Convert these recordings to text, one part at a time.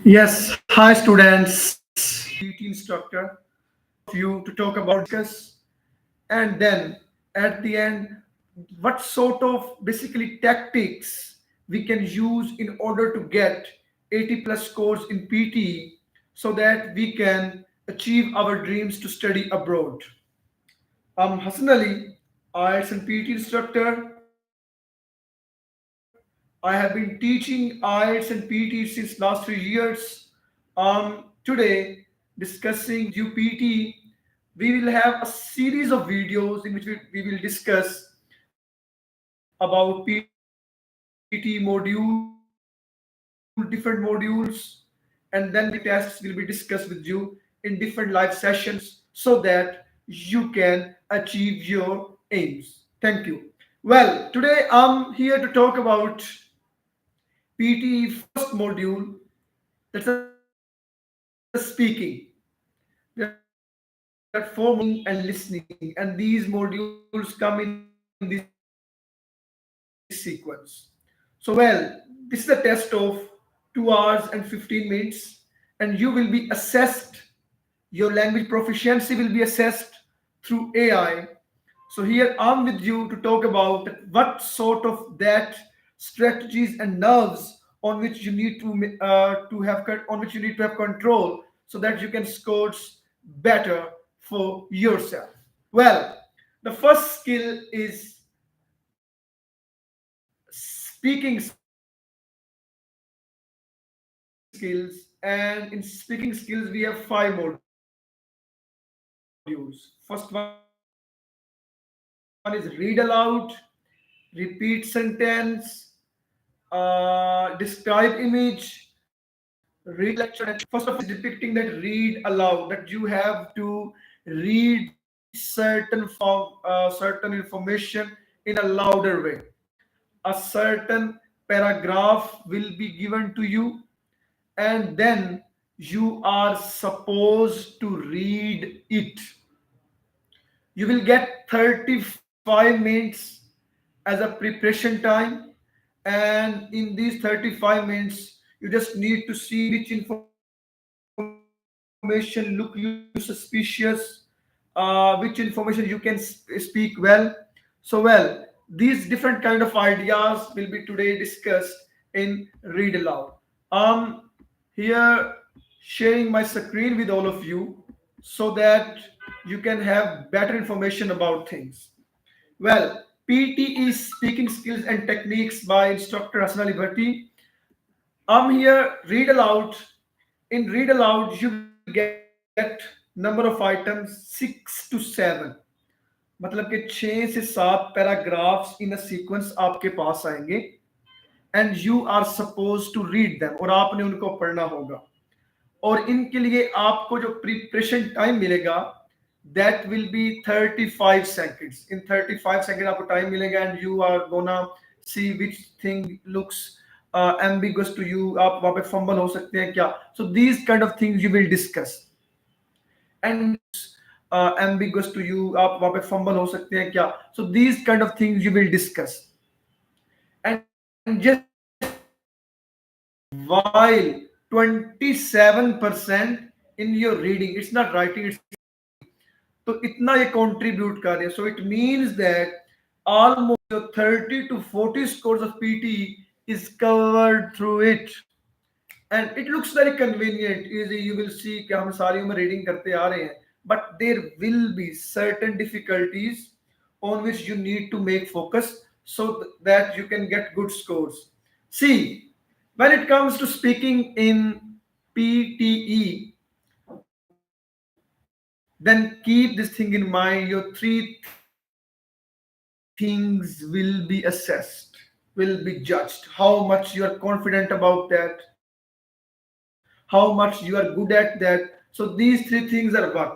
Yes, hi students. PT instructor you to talk about discuss and then at the end what sort of basically tactics we can use in order to get 80 plus scores in PTE so that we can achieve our dreams to study abroad. I'm Hassan Ali, IELTS and PT instructor. I have been teaching IELTS and PT since last 3 years. Today, discussing with you PT, we will have a series of videos in which we will discuss about PT module, different modules, and then the tests will be discussed with you in different live sessions so that you can achieve your aims. Thank you. Well, today I'm here to talk about PTE first module, that's a speaking. There are 4 modules, reading and listening, and these modules come in this sequence. So, well, this is a test of 2 hours and 15 minutes, and you will be assessed. Your language proficiency will be assessed through AI. So here I'm with you to talk about what sort of that strategies and nerves on which you need to have control so that you can score better for yourself. Well, the first skill is speaking skills, and in speaking skills we have 5 modules. First one is read aloud, repeat sentence, describe image, read lecture. And first of all is depicting that read aloud, that you have to read certain certain information in a louder way. A certain paragraph will be given to you, and then you are supposed to read it. You will get 35 minutes as a preparation time, and in these 35 minutes you just need to see which information look you suspicious, which information you can speak well. Well, these different kind of ideas will be today discussed in read aloud. Here sharing my screen with all of you so that you can have better information about things. Well, PTE speaking skills and techniques by instructor Hassan Ali Bhatti. I'm here read aloud. In read aloud you will get number of items 6 to 7, मतलब कि 6 से 7 paragraphs in a sequence आपके पास आएंगे, and you are suppose to read them, और आपने उनको पढ़ना होगा. और इनके लिए आपको जो प्रिपरेशन टाइम मिलेगा दैट विल बी 35 सेकंड्स. इन 35 सेकंड आपको टाइम मिलेगा and you are gonna see which thing looks ambiguous to you. आप वहां पे फंबल हो सकते हैं क्या. So these kind of things you will discuss and ambiguous to you, आप वहां पे फंबल हो सकते हैं क्या. So these kind of things you will discuss. And just while 27% in your reading, it's not writing, it's तो इतना ये contribute कर रहे हैं. So it means that almost your 30 to 40 scores of PT is covered through it. And it looks very convenient, easy. You will see कि हम सारी उम्र reading करते आ रहे हैं, but there will be certain difficulties on which you need to make focus so that you can get good scores. See, when it comes to speaking in PTE, then keep this thing in mind. Your 3 things will be assessed, will be judged: how much you are confident about that, how much you are good at that. So these 3 things are what?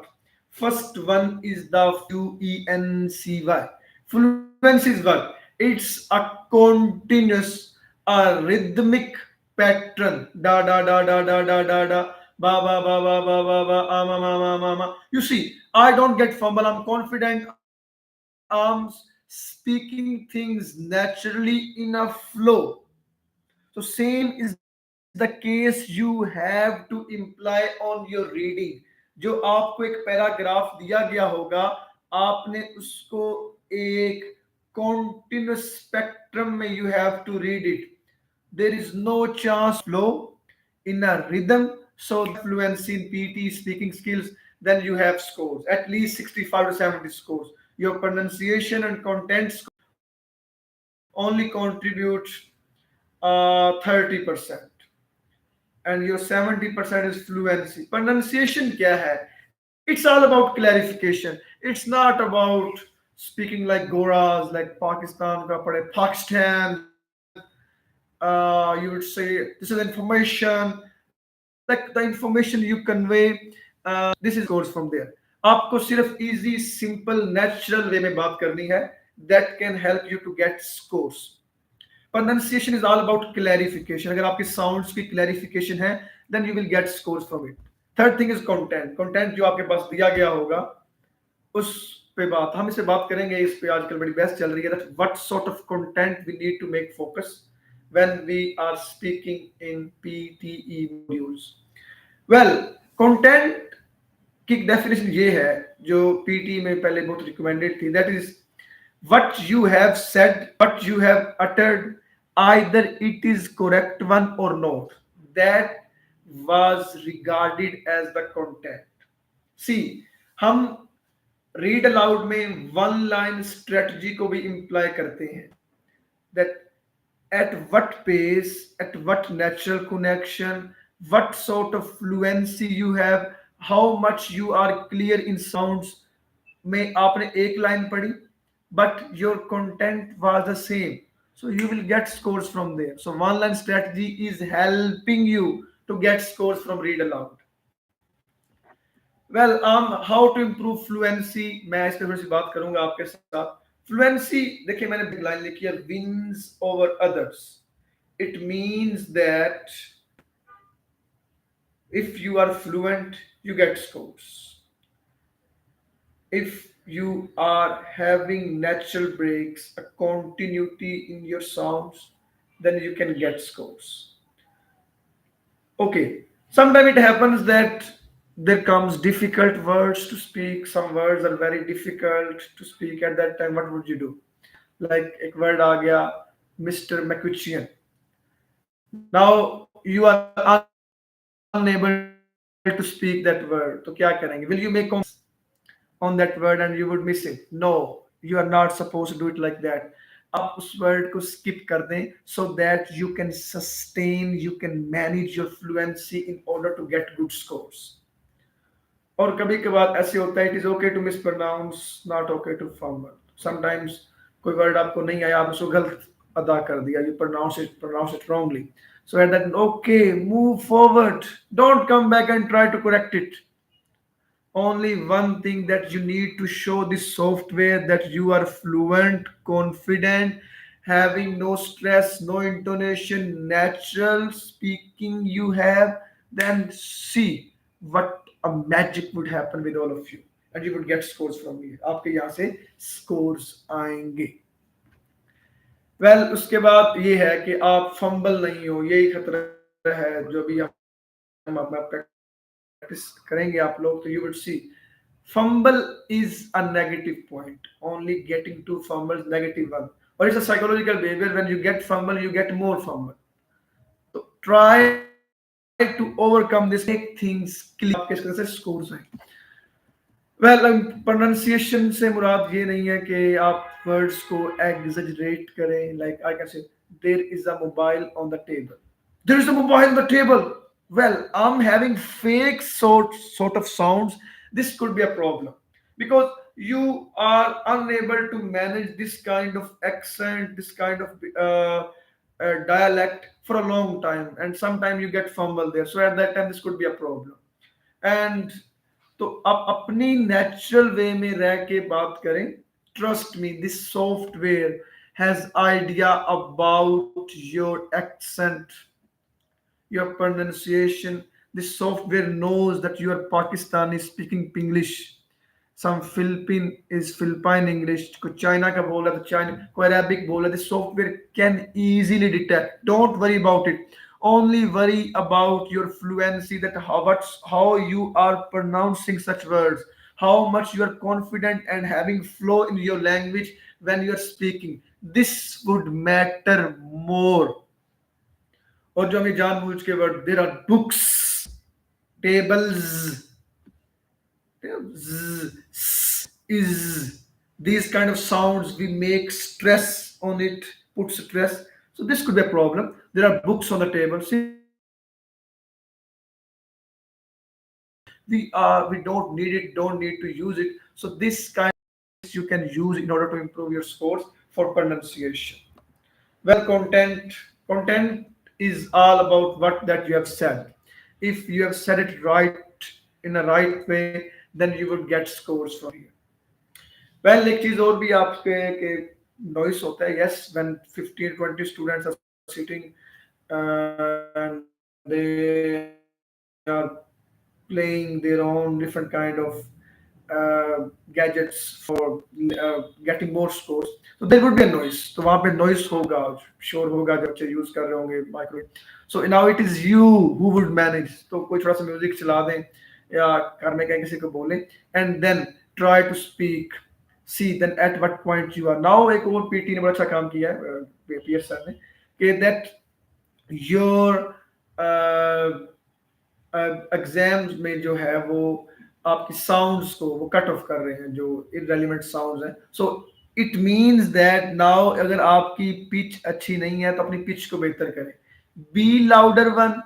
First one is the fluency. Fluency is what? It's a continuous, a rhythmic pattern. Da da da da da da da da. Ba ba ba ba ba ba ba. Ma ma ma ma ma. You see, I don't get fumble. I'm confident. I'm speaking things naturally in a flow. So same is the the case you have to imply on your reading. जो आपको एक paragraph दिया गया होगा, आपने उसको एक continuous spectrum में you have to read it. There is no chance flow in a rhythm. So fluency in PT speaking skills, then you have scores at least 65 to 70 scores. Your pronunciation and content only contribute 30%, and your 70% is fluency. Pronunciation kya hai? It's all about clarification. It's not about speaking like Goras, like Pakistan ka pade Pakistan. You would say this is information, like the information you convey. This is scores from there. आपको सिर्फ easy, simple, natural way में बात करनी है. That can help you to get scores. Pronunciation is all about clarification. अगर आपके sounds की clarification है, then you will get scores from it. Third thing is content. Content जो आपके पास दिया गया होगा, उस पे बात हम इसे बात करेंगे. इस पे आजकल बड़ी बहस चल रही है that what sort of content we need to make focus when we are speaking in PTE modules. Well, content की डेफिनेशन ये है जो पीटी में पहले बहुत रिकमेंडेड थी. That is what you have said, what you have uttered, either it is correct one or not. That was regarded as the content. See, हम read aloud में वन लाइन स्ट्रेटजी को भी imply करते हैं. That at what pace, at what natural connection, what sort of fluency you have, how much you are clear in sounds. में आपने एक line पढ़ी, but your content was the same, so you will get scores from there. So one line strategy is helping you to get scores from read aloud. Well, how to improve fluency, मैं इस पे थोड़ी सी बात करूंगा आपके साथ. Fluency, देखिए मैंने बिग लाइन लिखी है, wins over others. It means that if you are fluent, you get scores. If you are having natural breaks, a continuity in your sounds, then you can get scores. Okay, sometimes it happens that there comes difficult words to speak. Some words are very difficult to speak. At that time, what would you do? Like एक word आ गया, Mr. McQuickian. Now you are unable to speak that word. तो क्या करेंगे? Will you make comments on that word and you would miss it? No, you are not supposed to do it like that. आप उस word को skip कर दें so that you can sustain, you can manage your fluency in order to get good scores. और कभी कभार ऐसे होता है, it is okay to mispronounce, not okay to fumble. Sometimes कोई वर्ड आपको नहीं आया, आपने उसको गलत अदा कर दिया, you pronounce it wrongly. So at that, okay, move forward, don't come back and try to correct it. Only one thing that you need to show this software that you are fluent, confident, having no stress, no intonation, natural speaking you have, then see what a magic would happen with all of you. And you would get scores from me. आपके यहाँ से scores आएंगे. Well, उसके बाद ये है कि आप फंबल नहीं हो. यही खतरा है जो भी हम practice करेंगे आप लोग, तो you would see fumble is a negative point. Only getting two fumbles negative one, or it's a psychological behavior. When you get fumble, you get more fumble. So try to overcome this, make things clear. आपके इसके से scores हैं. Well, pronunciation से मुराद ये नहीं है कि आप words को exaggerate करें. Like I can say, there is a mobile on the table. There is a mobile on the table. Well, I'm having fake sort of sounds. This could be a problem because you are unable to manage this kind of accent, this kind of dialect for a long time, and sometimes you get fumble there. So at that time, this could be a problem. And तो आप अपनी natural way में रह के बात करें. Trust me, this software has idea about your accent, your pronunciation. This software knows that you are Pakistani speaking English. Some Philippine English, कोई China का बोल रहा है तो चाइना, कोई अरेबिक बोल रहा है. This software can easily detect. Don't worry about it. only worry about your fluency, that how you are pronouncing such words, how much you are confident and having flow in your language when you are speaking. This would matter more. और जो हमें जानबूझ के word, there are books, tables, is, these kind of sounds we make stress on it, put stress. So this could be a problem. There are books on the table. We don't need it, don't need to use it. So this kind of you can use in order to improve your scores for pronunciation. Well, content is all about what that you have said. If you have said it right in a right way, then you would get scores from here. Well एक चीज और भी आपके के noise होता है. Yes, when 15-20 students are sitting and they are playing their own different kind of gadgets for getting more scores, so there would be a noise. तो वहाँ पे noise होगा, शोर होगा जब बच्चे यूज कर रहे होंगे microwave. So now it is you who would manage. तो कोई थोड़ा सा म्यूजिक चला दें या घर में कहीं किसी को बोले, and then try to speak. See then at what point you are now. एक और पीटी ने बड़ा अच्छा काम किया है पीएस सर ने, कि दैट योर एग्जाम्स में जो है वो आपकी साउंड्स को वो कट ऑफ कर रहे हैं, जो इररेलेवेंट साउंड्स हैं. So it means that now अगर आपकी पिच अच्छी नहीं है तो अपनी पिच को बेहतर करें. Be louder one,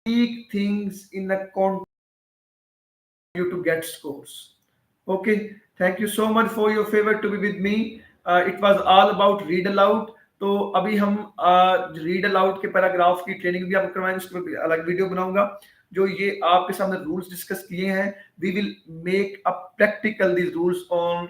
speak things in a context you to get scores. Okay, thank you so much for your favor to be with me. It was all about read aloud. तो अभी हम read aloud के paragraph की training भी आपको करवाएंगे, उसके लिए अलग वीडियो बनाऊंगा. जो ये आपके सामने रूल्स डिस्कस किए हैं, we will make a practical these rules on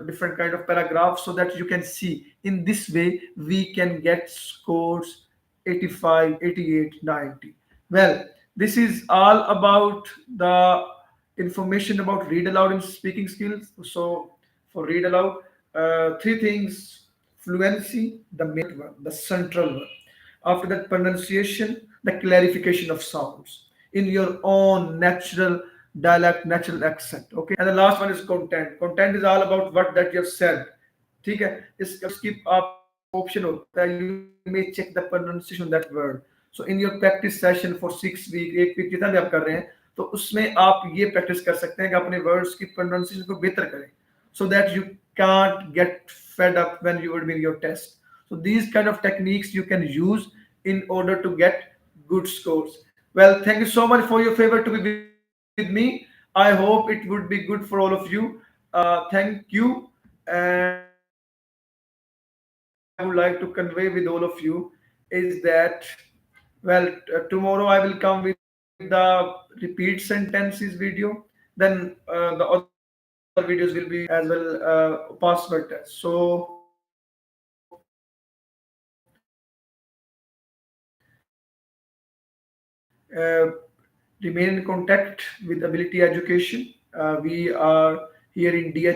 different kind of paragraphs so that you can see. In this way we can get scores 85, 88, 90. Well, this is all about the information about read aloud and speaking skills. So for read aloud, three things: fluency, the main one, the central one. After that, pronunciation, the clarification of sounds in your own natural dialect, natural accent. Okay, and the last one is content. Content is all about what that you have said. ठीक है, इसकी आप option होता है, you may check the pronunciation of that word. So in your practice session for 6 week, 1 week जितना भी आप कर रहे हैं, तो उसमें आप ये प्रैक्टिस कर सकते हैं कि अपने वर्ड्स की प्रोनाउंसिएशन को बेहतर करें, so that you can't get fed up when you would be in your test. So these kind of techniques you can use in order to get good scores. Well, thank you so much for your favor to be with me. I hope it would be good for all of you. Thank you. And what I would like to convey with all of you is that, well, tomorrow I will come with the repeat sentences video. Then the other videos will be as well past word test. So remain in contact with Ability Education. We are here in DH